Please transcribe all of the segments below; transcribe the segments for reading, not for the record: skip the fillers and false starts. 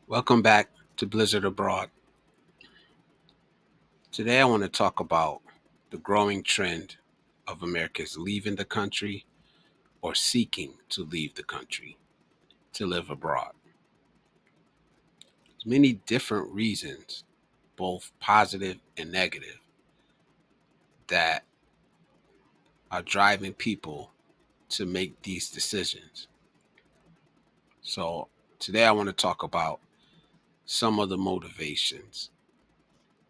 Welcome back to Blizzard Abroad. Today I want to talk about the growing trend of Americans leaving the country or seeking to leave the country to live abroad. There's many different reasons, both positive and negative, that are driving people to make these decisions. So today I want to talk about some of the motivations,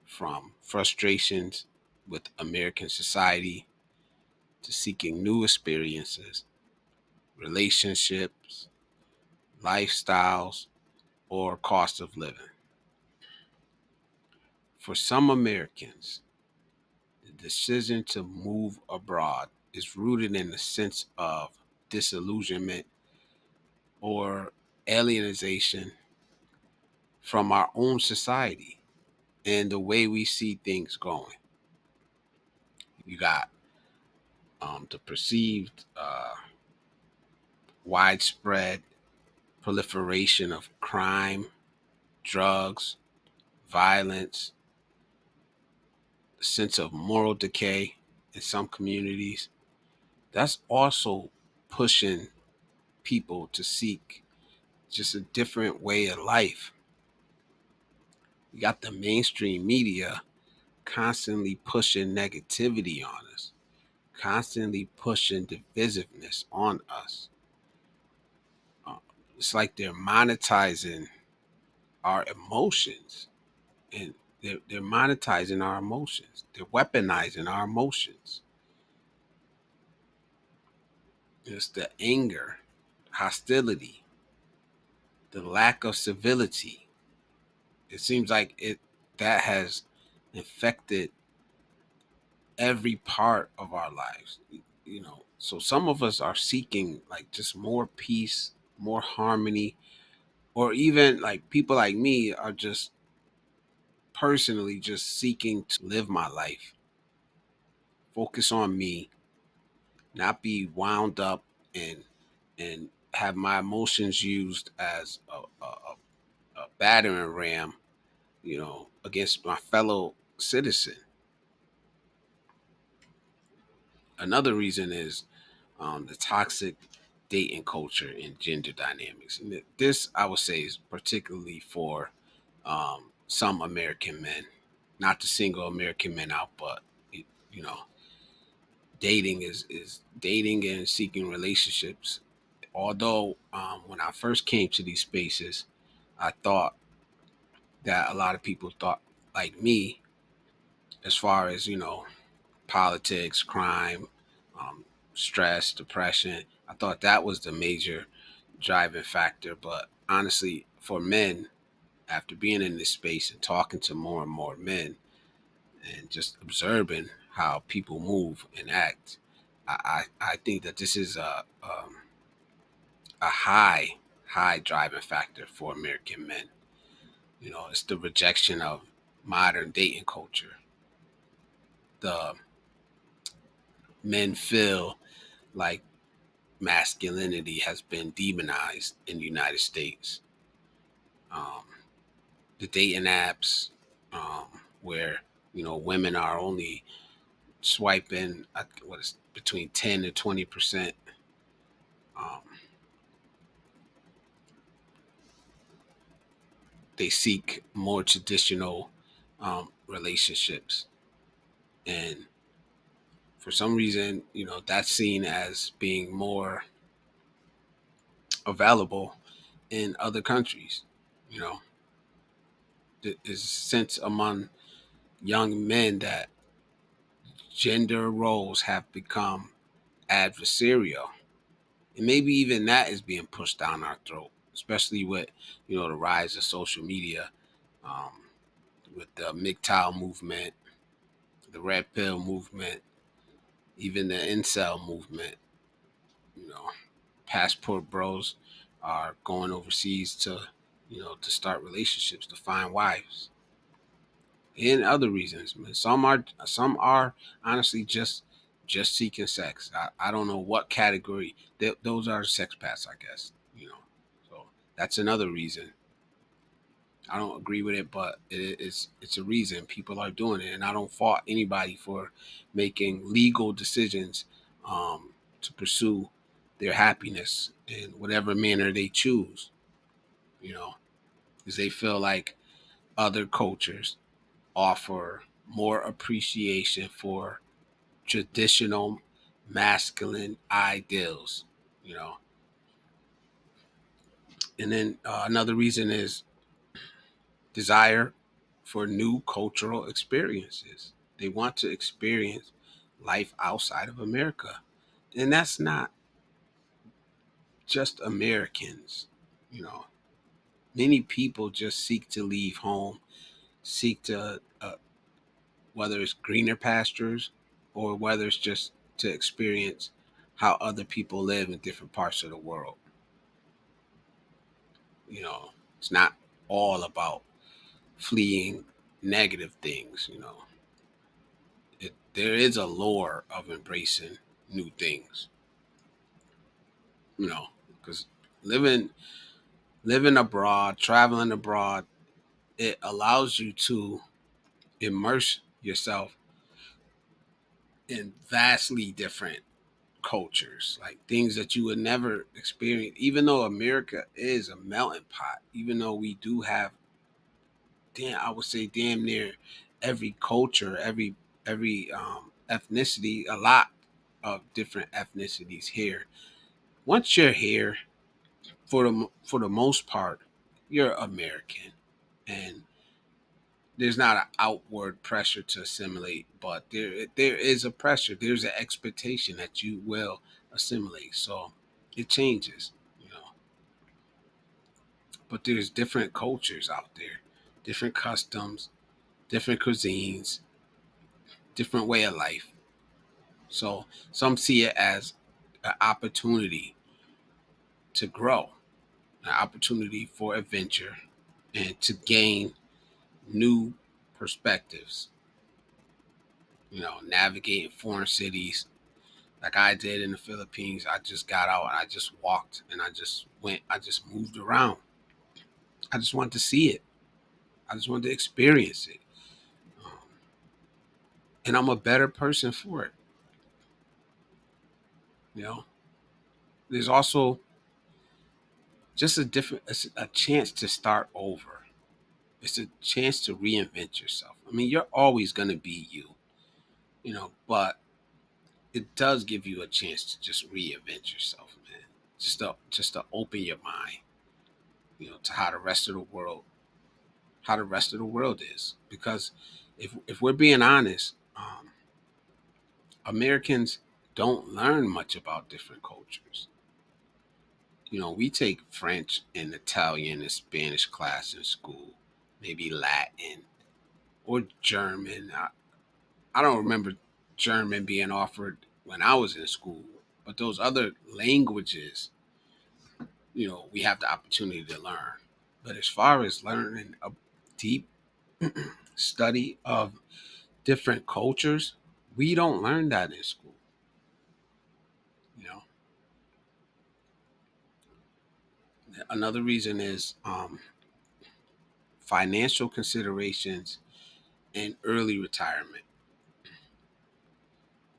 from frustrations with American society to seeking new experiences, relationships, lifestyles, or cost of living. For some Americans, the decision to move abroad is rooted in a sense of disillusionment or alienation from our own society and the way we see things going. You got the perceived widespread proliferation of crime, drugs, violence, sense of moral decay in some communities. That's also pushing people to seek just a different way of life. You got the mainstream media constantly pushing negativity on us, constantly pushing divisiveness on us. Uh, it's like they're monetizing our emotions, and they're monetizing our emotions. They're weaponizing our emotions. It's the anger, hostility, the lack of civility. It seems like it that has infected every part of our lives. So some of us are seeking like just more peace, more harmony, or even like people like me are just personally just seeking to live my life, focus on me, not be wound up and have my emotions used as a battering ram, against my fellow citizen. Another reason is the toxic dating culture and gender dynamics. And this, I would say, is particularly for some American men, not to single American men out, but you know, dating is dating and seeking relationships. Although when I first came to these spaces, I thought that a lot of people thought like me, as far as politics, crime, um, stress, depression. I thought that was the major driving factor. But honestly, for men, after being in this space and talking to more and more men and just observing how people move and act, I think that this is a high driving factor for American men. It's the rejection of modern dating culture. The men feel like masculinity has been demonized in the United States. Um, the dating apps, where women are only swiping, what is between 10 to 20%. Um, they seek more traditional relationships, and for some reason, that's seen as being more available in other countries. You know, there's a sense among young men that gender roles have become adversarial. And maybe even that is being pushed down our throat, especially with, the rise of social media, um, with the MGTOW movement, the red pill movement, even the incel movement. You know, passport bros are going overseas to start relationships, to find wives, and other reasons. Man. Some are honestly just seeking sex. I don't know what category. Those are sex pets, I guess. So that's another reason. I don't agree with it, but it's a reason people are doing it, and I don't fault anybody for making legal decisions to pursue their happiness in whatever manner they choose. You know, because they feel like other cultures offer more appreciation for traditional masculine ideals. You know, and then another reason is desire for new cultural experiences. They want to experience life outside of America. And that's not just Americans. You know, many people just seek to leave home, seek to, whether it's greener pastures or whether it's just to experience how other people live in different parts of the world. You know, it's not all about fleeing negative things, you know. There is a lore of embracing new things, you know, because living living abroad, traveling abroad, it allows you to immerse yourself in vastly different cultures, like things that you would never experience. Even though America is a melting pot, even though we do have, damn, I would say damn near every culture, every ethnicity, a lot of different ethnicities here. Once you're here, for the most part, you're American, and there's not an outward pressure to assimilate, but there is a pressure. There's an expectation that you will assimilate. So it changes, you know. But there's different cultures out there, different customs, different cuisines, different way of life. So some see it as an opportunity to grow, an opportunity for adventure, and to gain new perspectives. You know, navigating foreign cities like I did in the Philippines. I just got out and I just walked and I just went. I just moved around. I just wanted to see it. I just wanted to experience it. Um, and I'm a better person for it. You know, there's also just a chance to start over. It's a chance to reinvent yourself. I mean, you're always going to be you, you know, but it does give you a chance to just reinvent yourself, man. Just to open your mind, you know, to how the rest of the world is. Because if we're being honest, Americans don't learn much about different cultures. You know, we take French and Italian and Spanish class in school, maybe Latin or German. I don't remember German being offered when I was in school, but those other languages, you know, we have the opportunity to learn. But as far as learning a deep study of different cultures, we don't learn that in school. You know, another reason is financial considerations and early retirement,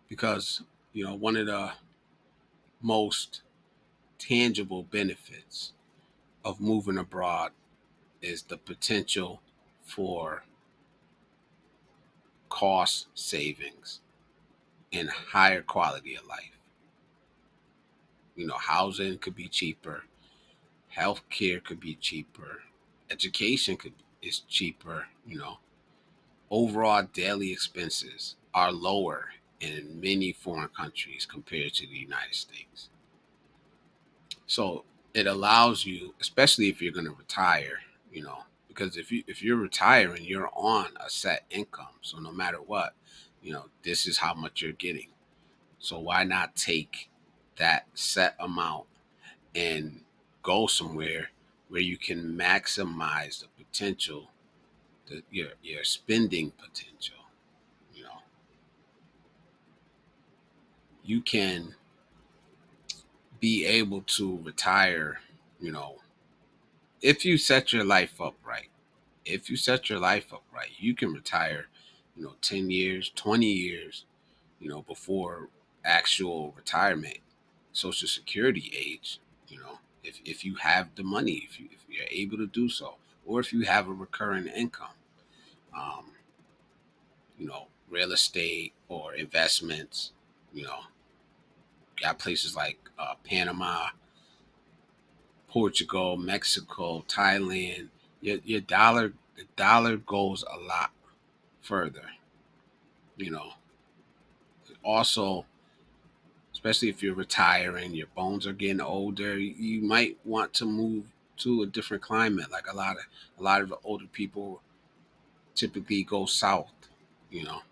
because you know one of the most tangible benefits of moving abroad is the potential for cost savings and higher quality of life. You know, housing could be cheaper, healthcare could be cheaper, education is cheaper. You know, overall daily expenses are lower in many foreign countries compared to the United States. So it allows you, especially if you're going to retire, you know, because if you're retiring, you're on a set income. So no matter what, you know, this is how much you're getting. So why not take that set amount and go somewhere where you can maximize the potential, your spending potential. You know, you can be able to retire, you know, if you set your life up right. if you set your life up right, you can retire, 10 years, 20 years, before actual retirement, social security age, if you have the money, if you're able to do so, or if you have a recurring income, um, real estate or investments, got places like Panama, Portugal, Mexico, Thailand. Your dollar, the dollar goes a lot further. You know, also, especially if you're retiring, your bones are getting older. You might want to move to a different climate. Like a lot of the older people typically go south. You know,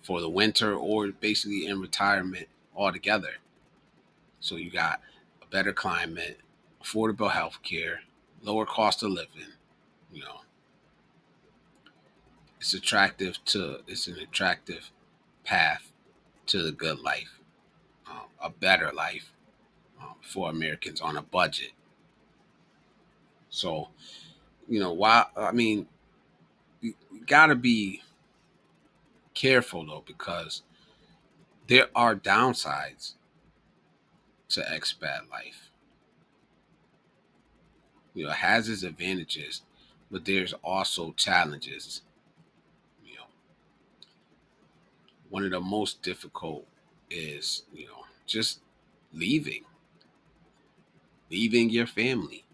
for the winter or basically in retirement altogether. So you got a better climate, affordable health care, lower cost of living. You know, it's an attractive path to the good life, a better life for Americans on a budget. So, why? I mean, you got to be careful though, because there are downsides to expat life. It has its advantages, but there's also challenges. You know, one of the most difficult is, just leaving, leaving your family,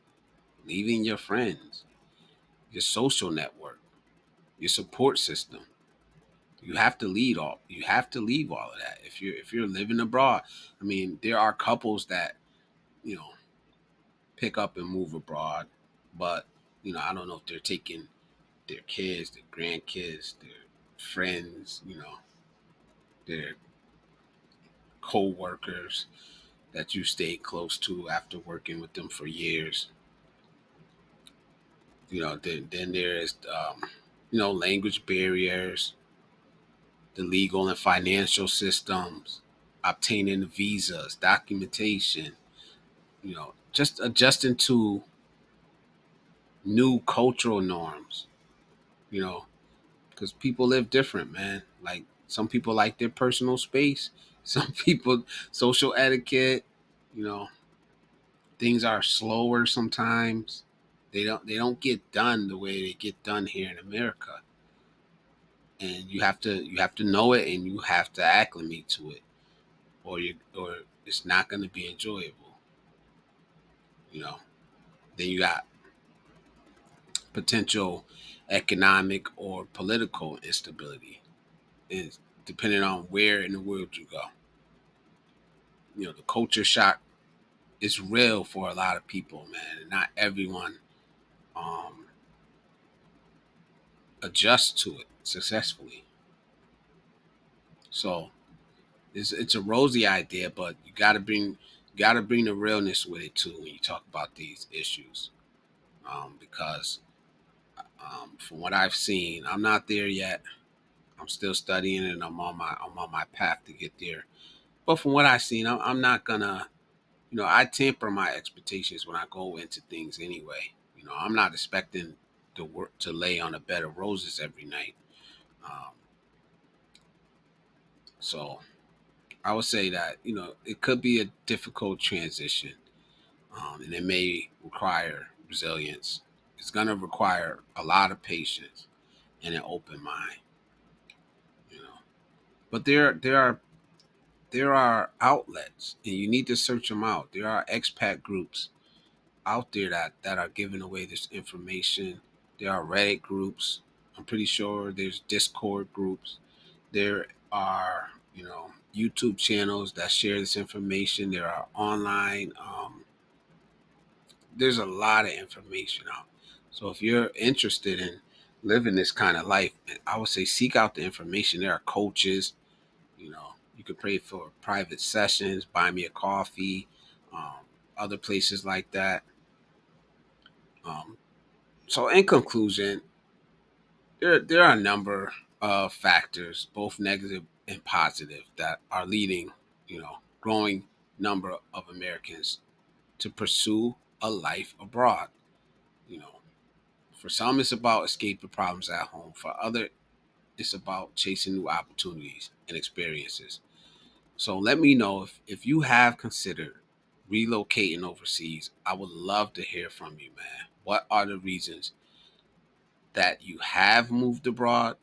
leaving your friends, your social network, your support system. You have to leave all of that if you're living abroad. I mean, there are couples that, you know, pick up and move abroad, but I don't know if they're taking their kids, their grandkids, their friends, their co-workers that you stay close to after working with them for years. Then there is language barriers, the legal and financial systems, obtaining visas, documentation, just adjusting to new cultural norms, you know, because people live different, man. Like some people like their personal space, some people social etiquette, you know, things are slower sometimes. They don't get done the way they get done here in America. And you have to know it and you have to acclimate to it, or it's not going to be enjoyable. You know. Then you got potential economic or political instability, and depending on where in the world you go. The culture shock is real for a lot of people, man, and not everyone um, adjusts to it successfully. So it's a rosy idea, but you got to bring the realness with it too when you talk about these issues, because from what I've seen, I'm not there yet. I'm still studying, and I'm on my path to get there. But from what I've seen, I'm not gonna, I temper my expectations when I go into things anyway. I'm not expecting the work to lay on a bed of roses every night. Um, so I would say that it could be a difficult transition, and it may require resilience. It's gonna require a lot of patience and an open mind. You know, but there are outlets, and you need to search them out. There are expat groups out there that are giving away this information. There are Reddit groups. I'm pretty sure there's Discord groups. There are, YouTube channels that share this information. There are online. There's a lot of information out. So if you're interested in living this kind of life, I would say seek out the information. There are coaches. You could pay for private sessions, buy me a coffee, um, other places like that. Um, so, in conclusion, there are a number of factors, both negative and positive, that are leading, growing number of Americans to pursue a life abroad. You know, For some, it's about escaping problems at home. For other, it's about chasing new opportunities and experiences. So let me know if you have considered relocating overseas. I would love to hear from you, man. What are the reasons that you have moved abroad,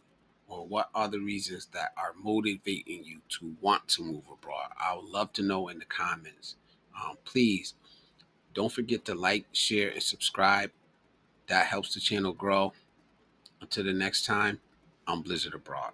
or what are the reasons that are motivating you to want to move abroad? I would love to know in the comments. Please don't forget to like, share, and subscribe. That helps the channel grow. Until the next time, I'm Blizzard Abroad.